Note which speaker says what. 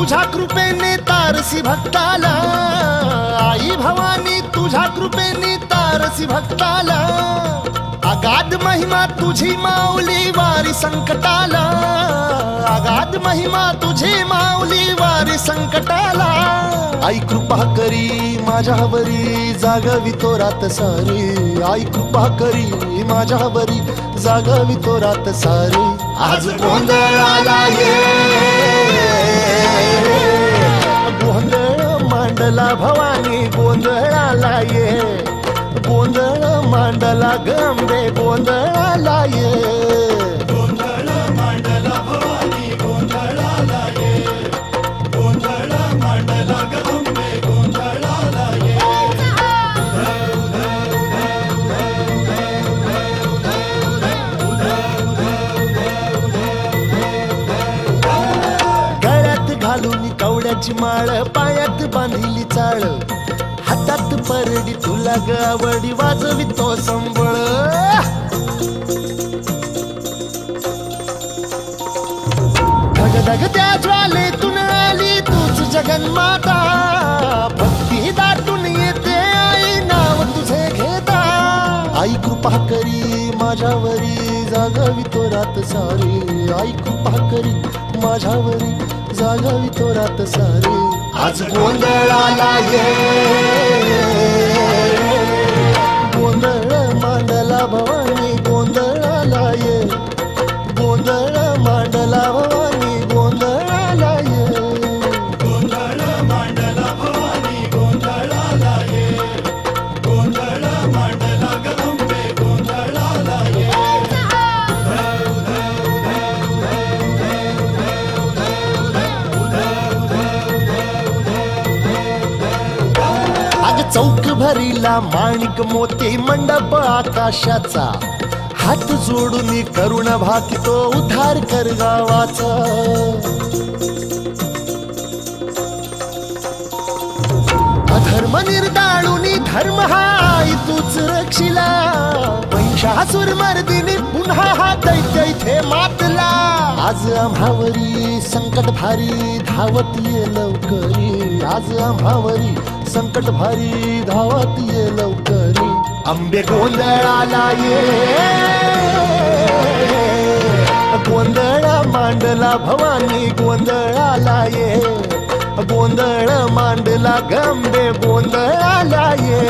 Speaker 1: तुझ्या कृपेने तारसी भक्ताला, आई भवानी तुझ्या कृपेने तारसी भक्ताला, अगाध महिमा तुझी माऊली वारी संकटाला, अगाध महिमा तुझी माऊली वारी संकटाला। आई कृपा करी माझ्यावरी जागवी तो रात सारी, आई कृपा करी माझ्यावरी जागवी तो रात सारी। आज गोंधळाला ये, गोंधळ मांडला भवानी गोंधळाला ये, गोंधळ मांडला गंबे गोंधळाला ये,
Speaker 2: गोंधळ मांडला भवानी गोंधळाला ये, गोंधळ मांडला गंबे गोंधळाला ये।
Speaker 1: गळ्यात घालून कवड्याची माळ, पायात बांधिली चाळ, हातात परडी तुला गावडी वाजवी तो संबळ। धगधग त्या ज्वालेतून आली तूच जगन्माता, भक्ती दाटून येते आई नाव तुझे घेता। आई कृपा करी माझ्यावरी जागवी तो रात सारी, आई कृपा करी माझ्यावरी जागवी तो रात सारी। आज गोंधळाला ये, गोंधळ मांडला भवानी गोंधळाला ये, गोंधळ मांडला भवानी गोंधळाला ये,
Speaker 2: गोंधळ मांडला भवानी गोंधळाला ये, गोंधळ मांडला गंबे गोंधळाला ये।
Speaker 1: अग चौक भरीला माणिक मोती मंडप आकाशाचा, हात जोडून करुण भाकितो उद्धार कर गावाचा। अधर्म निर्दाळून धर्म हाय तूच रक्षिला, महिषासुर मर्दिनी पुन्हा हा दैत्य इथे मातला। आज आम्हावरी संकट भारी धावत ये लवकरी, आज आम्हावरी संकट भारी धावत ये लवकरी। अंबे गोंधळाला ये, गोंधळ मांडला भवानी गोंधळाला ये, गोंधळ मांडला गंबे गोंधळाला ये।